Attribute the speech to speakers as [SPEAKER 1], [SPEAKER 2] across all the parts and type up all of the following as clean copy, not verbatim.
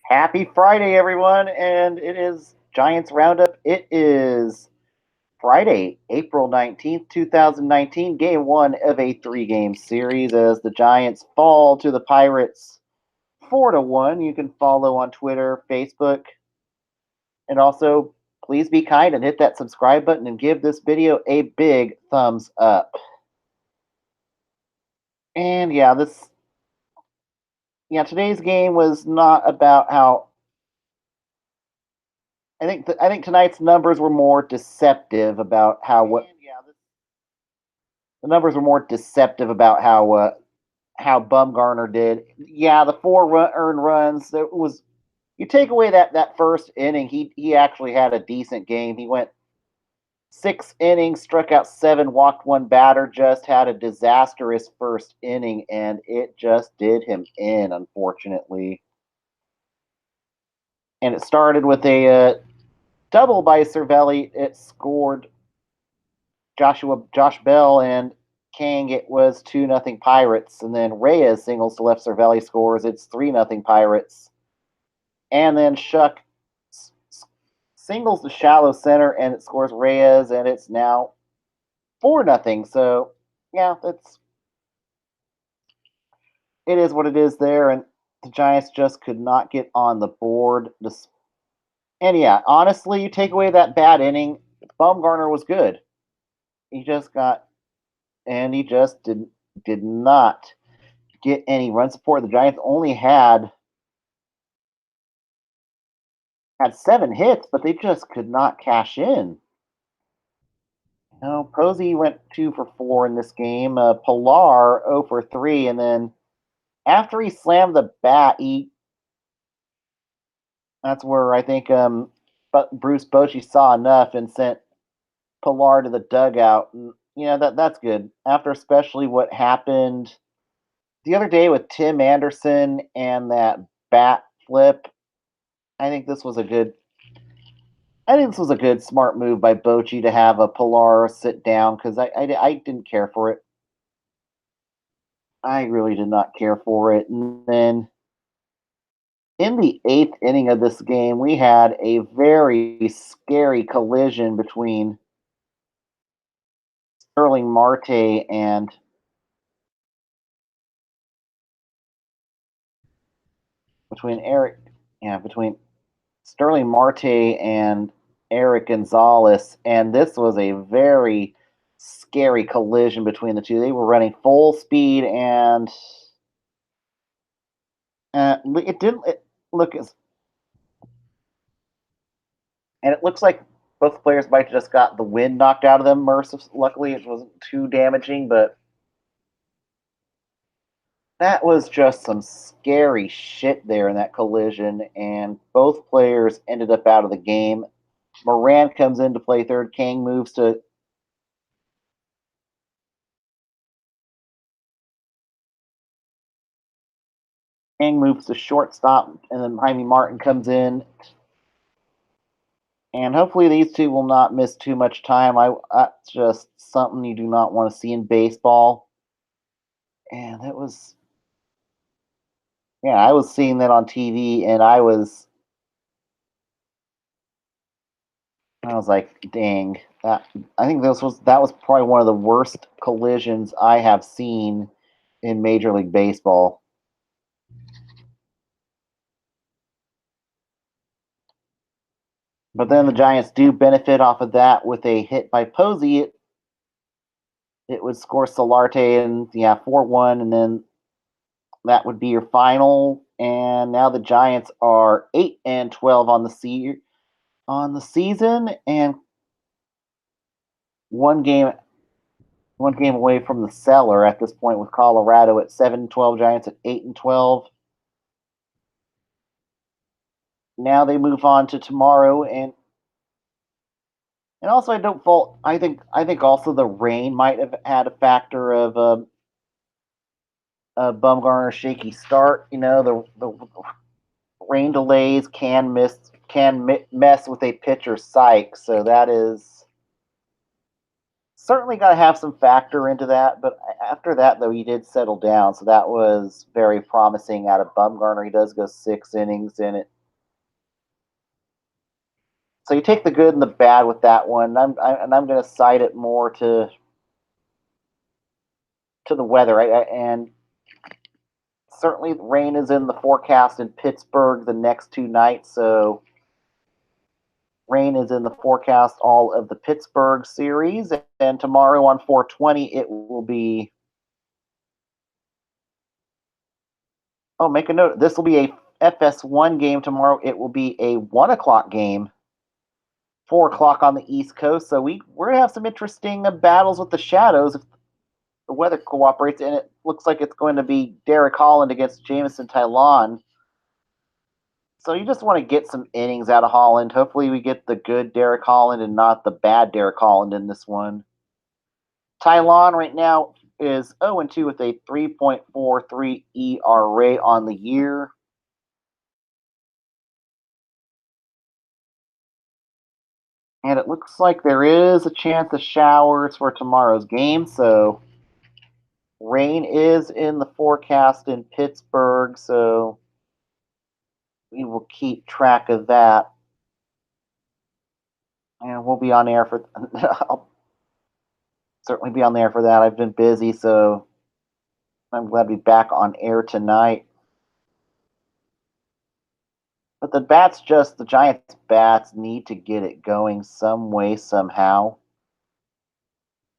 [SPEAKER 1] Happy Friday, everyone, and it is Giants Roundup. It is Friday, April 19th, 2019, game one of a three-game series as the Giants fall to the Pirates 4-1. You can follow on Twitter, Facebook, and also please be kind and hit that subscribe button and give this video a big thumbs up. And today's game was not about how I think tonight's numbers were more deceptive about the numbers were more deceptive about how Bumgarner did. Yeah, the earned runs. There was you take away that first inning, he actually had a decent game. He went 6 innings, struck out seven, walked one batter. Just had a disastrous first inning, and it just did him in, unfortunately. And it started with a double by Cervelli. It scored Josh Bell and Kang. It was 2-0 Pirates, and then Reyes singles to left. Cervelli scores. It's 3-0 Pirates, and then Shuck singles to shallow center, and it scores Reyes, and it's now 4-0. So yeah, it is what it is there, and the Giants just could not get on the board. And yeah, honestly, you take away that bad inning, Baumgartner was good. He just got and he just did not get any run support. The Giants only had 7 hits, but they just could not cash in. Posey went 2 for 4 in this game. Pilar 0 for 3, and then after he slammed the bat, that's where I think but Bruce Bochy saw enough and sent Pilar to the dugout. And, that's good. After especially what happened the other day with Tim Anderson and that bat flip, I think this was a good smart move by Bochy to have a Pilar sit down because I didn't care for it. I really did not care for it. And then in the 8th inning of this game, we had a very scary collision Sterling Marte and between Eric, between Sterling Marte and Eric Gonzalez, and this was a very scary collision between the two. They were running full speed, and it didn't look as, and it looks like both players might have just got the wind knocked out of them. Luckily, it wasn't too damaging, but that was just some scary shit there in that collision, and both players ended up out of the game. Moran comes in to play third. Kang moves to shortstop, and then Jaime Martin comes in. And hopefully these two will not miss too much time. That's just something you do not want to see in baseball. And I was seeing that on TV, and I was like, dang. I think that was probably one of the worst collisions I have seen in Major League Baseball. But then the Giants do benefit off of that with a hit by Posey. It would score Solarte, and 4-1, and then that would be your final. And now the Giants are 8-12 on the season, and one game away from the cellar at this point with Colorado at 7-12, Giants at 8-12. Now they move on to tomorrow, and also I don't fault. I think also the rain might have had a factor of a Bumgarner shaky start. The rain delays can mess with a pitcher's psyche, so that is certainly got to have some factor into that. But after that, though, he did settle down, so that was very promising out of Bumgarner. He does go 6 innings, and So you take the good and the bad with that one. I'm going to cite it more to the weather, and certainly rain is in the forecast in Pittsburgh the next 2 nights. So rain is in the forecast all of the Pittsburgh series, and tomorrow on 420 it will be. Oh, make a note. This will be a FS1 game tomorrow. It will be a 1 o'clock game, 4 o'clock on the East Coast. So we're gonna have some interesting battles with the shadows if the weather cooperates, and it looks like it's going to be Derek Holland against Jamison Tylon. So you just want to get some innings out of Holland. Hopefully, we get the good Derek Holland and not the bad Derek Holland in this one. Tylon right now is 0-2 with a 3.43 ERA on the year. And it looks like there is a chance of showers for tomorrow's game. So rain is in the forecast in Pittsburgh. So we will keep track of that. And we'll be on air for. I'll certainly be on there for that. I've been busy, so I'm glad to be back on air tonight. But the Giants' bats need to get it going some way, somehow.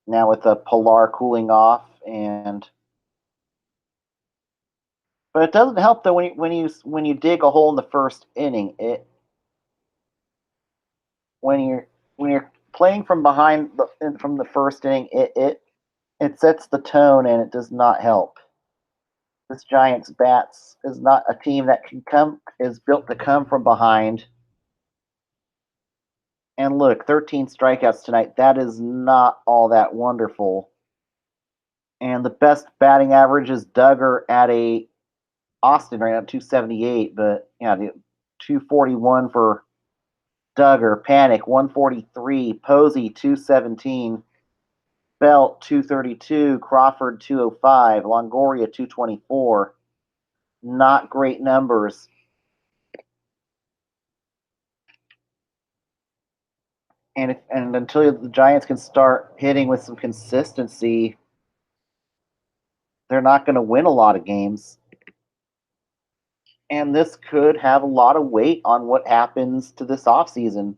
[SPEAKER 1] Now with the Pilar cooling off, but it doesn't help though when you dig a hole in the first inning. When you're playing from behind from the first inning, it sets the tone and it does not help. This Giants bats is not a team that is built to come from behind. And look, 13 strikeouts tonight. That is not all that wonderful. And the best batting average is Duggar at a Austin right now, 278. But yeah, the 241 for Duggar. Panic 143. Posey 217. Belt 232. Crawford 205. Longoria 224. Not great numbers. And until the Giants can start hitting with some consistency, they're not going to win a lot of games. And this could have a lot of weight on what happens to this offseason.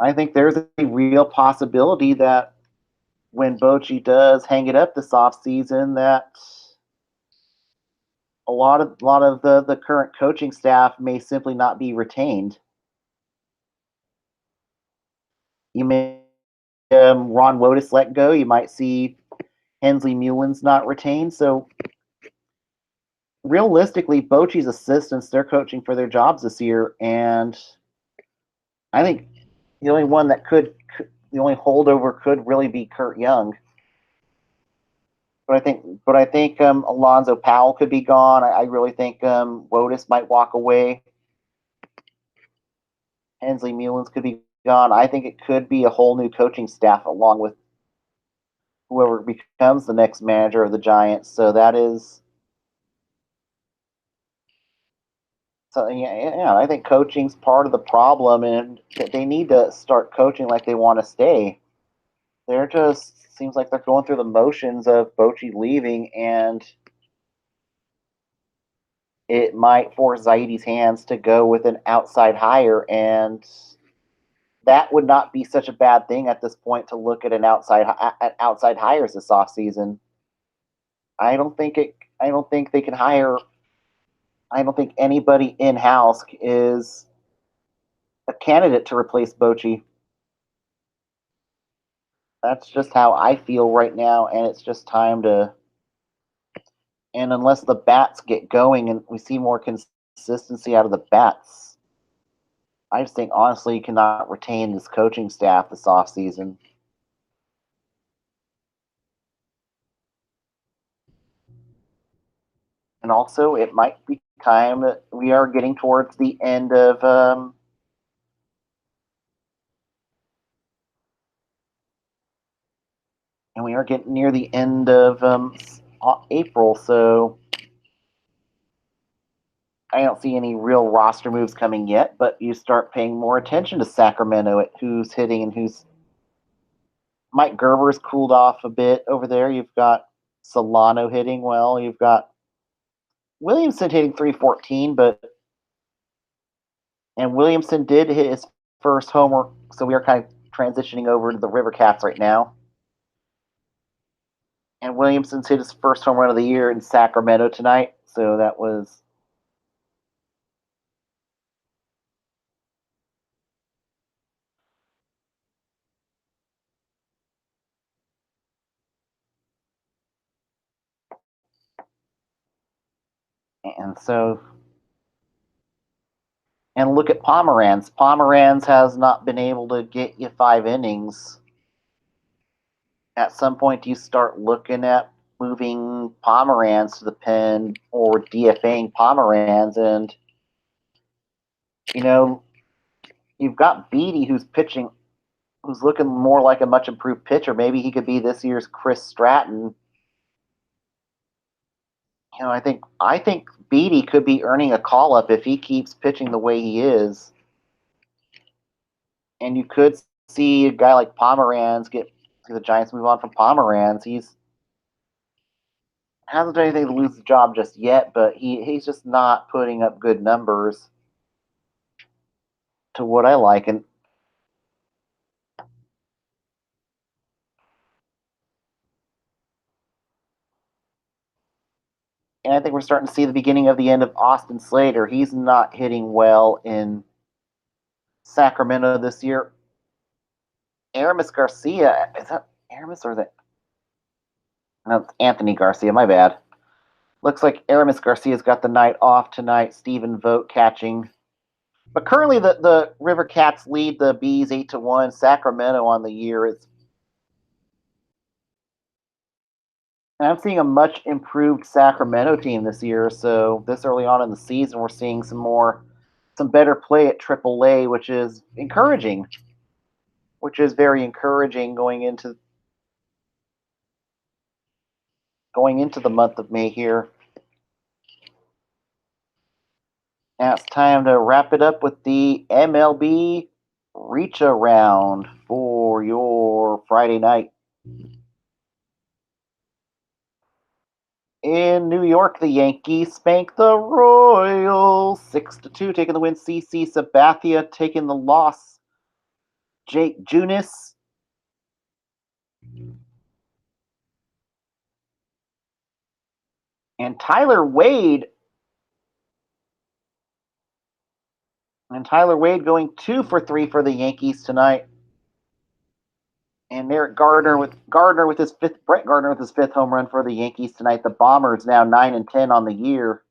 [SPEAKER 1] I think there's a real possibility that when Bochy does hang it up this offseason, that a lot of the current coaching staff may simply not be retained. You may Ron Wotus let go. You might see Hensley Mullins not retained. So realistically, Bochy's assistants, they're coaching for their jobs this year, and I think the only one that the only holdover could really be Kurt Young. But I think Alonzo Powell could be gone. I really think Wotus might walk away. Hensley Mullins could be gone. I think it could be a whole new coaching staff along with whoever becomes the next manager of the Giants. So that is. So yeah, I think coaching's part of the problem, and they need to start coaching like they want to stay. They're just seems like they're going through the motions of Bochy leaving, and it might force Zaidi's hands to go with an outside hire, and that would not be such a bad thing at this point to look at outside hires this offseason. I don't think it. I don't think they can hire. I don't think anybody in house is a candidate to replace Bochy. That's just how I feel right now, and it's just time to. And unless the bats get going and we see more consistency out of the bats, I just think honestly you cannot retain this coaching staff this offseason. And also, it might be time that we are getting towards the end of and we are getting near the end of April. So I don't see any real roster moves coming yet, but you start paying more attention to Sacramento at who's hitting and who's. Mike Gerber's cooled off a bit over there. You've got Solano hitting well. You've got Williamson hitting 314, but and Williamson did hit his first homer, so we are kind of transitioning over to the River Cats right now. And Williamson's hit his first home run of the year in Sacramento tonight, so that was. And so. And look at Pomeranz. Pomeranz has not been able to get you 5 innings. At some point, you start looking at moving Pomeranz to the pen or DFAing Pomeranz, and you know you've got Beatty who's pitching, who's looking more like a much improved pitcher. Maybe he could be this year's Chris Stratton. I think Beatty could be earning a call up if he keeps pitching the way he is, and you could see a guy like Pomeranz get the Giants move on from Pomeranz. He's hasn't done anything to lose the job just yet, but he's just not putting up good numbers to what I like. And I think we're starting to see the beginning of the end of Austin Slater. He's not hitting well in Sacramento this year. Aramis Garcia, is that Aramis or is it? No, it's Anthony Garcia, my bad. Looks like Aramis Garcia's got the night off tonight. Stephen Vogt catching. But currently the River Cats lead the Bees 8-1. Sacramento on the year is. And I'm seeing a much improved Sacramento team this year. So this early on in the season, we're seeing some better play at AAA, which is encouraging. Which is very encouraging going into the month of May here. Now it's time to wrap it up with the MLB reach around for your Friday night. In New York, the Yankees spank the Royals 6-2, taking the win. CC Sabathia taking the loss. Jake Junis and Tyler Wade going 2 for 3 for the Yankees tonight. And Gardner with his fifth Brett Gardner with his fifth home run for the Yankees tonight. The Bombers now 9-10 on the year.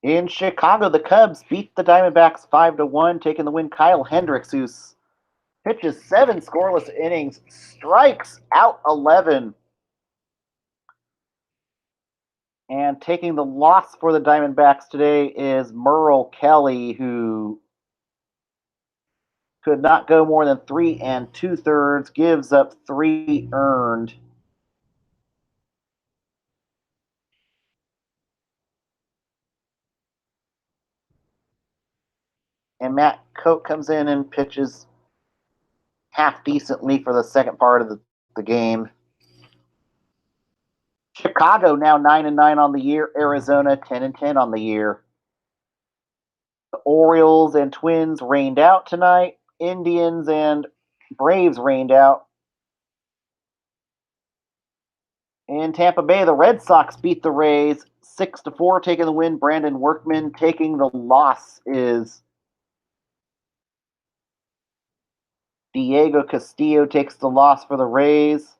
[SPEAKER 1] In Chicago, the Cubs beat the Diamondbacks 5-1, taking the win. Kyle Hendricks, who pitches 7 scoreless innings, strikes out 11. And taking the loss for the Diamondbacks today is Merle Kelly, who could not go more than 3 2/3, gives up 3 earned. And Matt Cote comes in and pitches half decently for the second part of the game. Chicago now 9-9 on the year. Arizona 10-10 on the year. The Orioles and Twins rained out tonight. Indians and Braves rained out. In Tampa Bay, the Red Sox beat the Rays 6-4, taking the win. Brandon Workman taking the loss is Diego Castillo takes the loss for the Rays.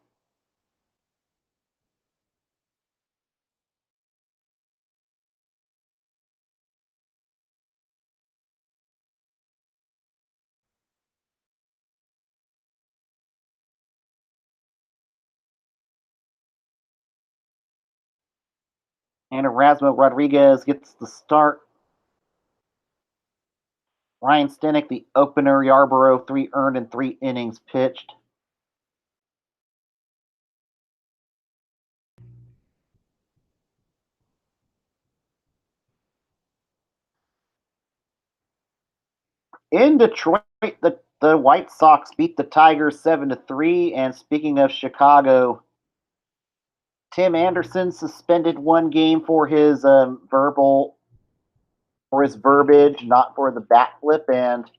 [SPEAKER 1] And Erasmo Rodriguez gets the start. Ryan Stenick, the opener. Yarborough, 3 earned and 3 innings pitched. In Detroit, the White Sox beat the Tigers 7-3. And speaking of Chicago, Tim Anderson suspended 1 game for his verbiage, not for the bat flip. And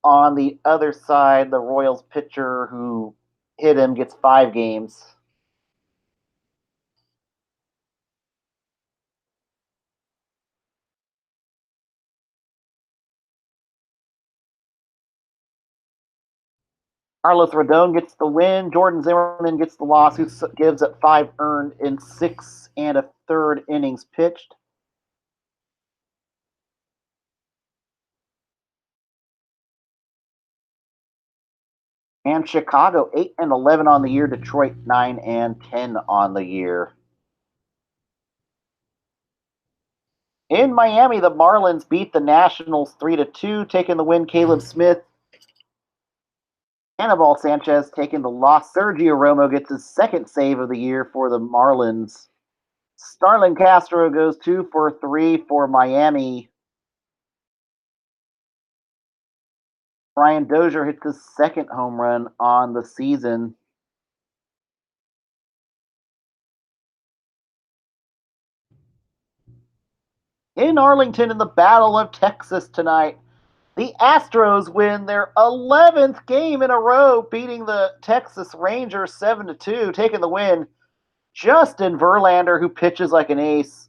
[SPEAKER 1] on the other side, the Royals pitcher who hit him gets 5 games. Carlos Rodon gets the win. Jordan Zimmerman gets the loss, who gives up 5 earned in 6 1/3 innings pitched. And Chicago 8-11 on the year. Detroit 9-10 on the year. In Miami, the Marlins beat the Nationals 3-2, taking the win. Caleb Smith, Anibal Sanchez taking the loss. Sergio Romo gets his 2nd save of the year for the Marlins. Starlin Castro goes 2 for 3 for Miami. Brian Dozier hits his 2nd home run on the season. In Arlington, in the Battle of Texas tonight, the Astros win their 11th game in a row, beating the Texas Rangers 7-2, taking the win. Justin Verlander, who pitches like an ace,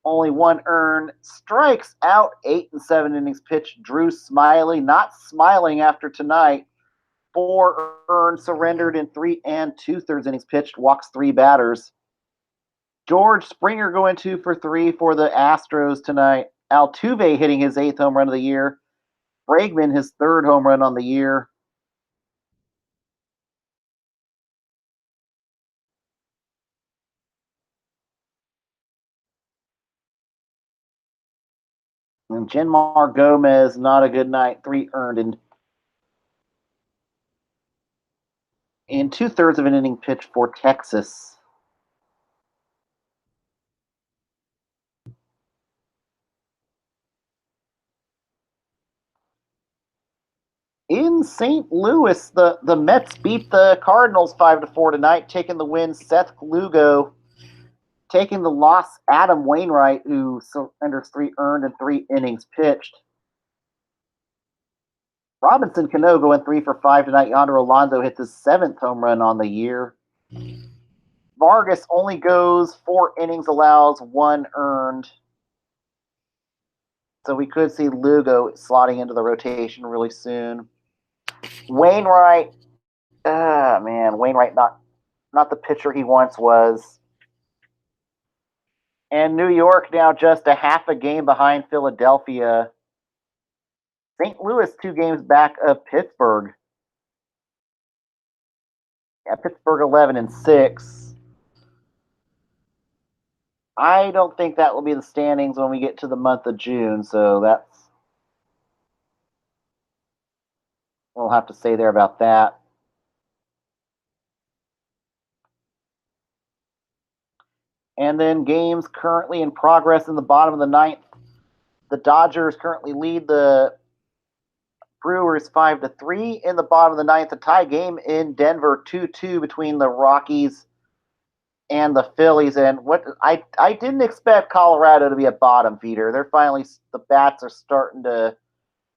[SPEAKER 1] only 1 earned, strikes out 8 and 7 innings pitched. Drew Smiley, not smiling after tonight, 4 earned, surrendered in 3 2/3 innings pitched, walks 3 batters. George Springer going 2 for 3 for the Astros tonight. Altuve hitting his 8th home run of the year. Bregman his 3rd home run on the year. And Jenmar Gomez, not a good night, 3 earned in 2/3 of an inning pitch for Texas. In St. Louis, the Mets beat the Cardinals 5-4 tonight, taking the win. Seth Lugo taking the loss. Adam Wainwright, who surrenders 3 earned and 3 innings pitched. Robinson Cano going 3 for 5 tonight. Yonder Alonso hits his 7th home run on the year. Vargas only goes 4 innings, allows 1 earned. So we could see Lugo slotting into the rotation really soon. Wainwright, Wainwright not the pitcher he once was. And New York now just a half a game behind Philadelphia. St. Louis 2 games back of Pittsburgh. Yeah, Pittsburgh 11-6. I don't think that will be the standings when we get to the month of June, so that's we'll have to say there about that. And then games currently in progress in the bottom of the 9th. The Dodgers currently lead the Brewers 5-3 in the bottom of the 9th. A tie game in Denver 2-2 between the Rockies and the Phillies. And what I didn't expect Colorado to be a bottom feeder. They're finally, the bats are starting to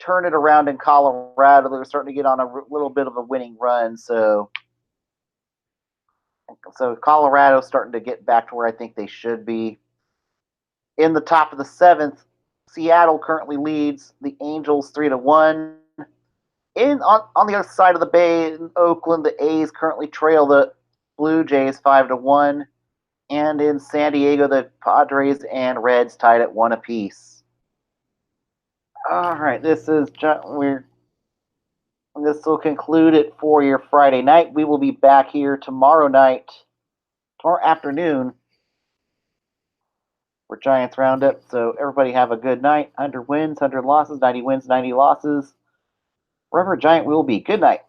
[SPEAKER 1] turn it around in Colorado. They're starting to get on a little bit of a winning run. So Colorado's starting to get back to where I think they should be. In the top of the 7th, Seattle currently leads the Angels 3-1. On the other side of the bay in Oakland, the A's currently trail the Blue Jays 5-1. And in San Diego, the Padres and Reds tied at 1 apiece. All right, this will conclude it for your Friday night. We will be back here tomorrow afternoon, for Giants Roundup. So everybody have a good night. 100 wins, 100 losses, 90 wins, 90 losses. Forever Giant we will be. Good night.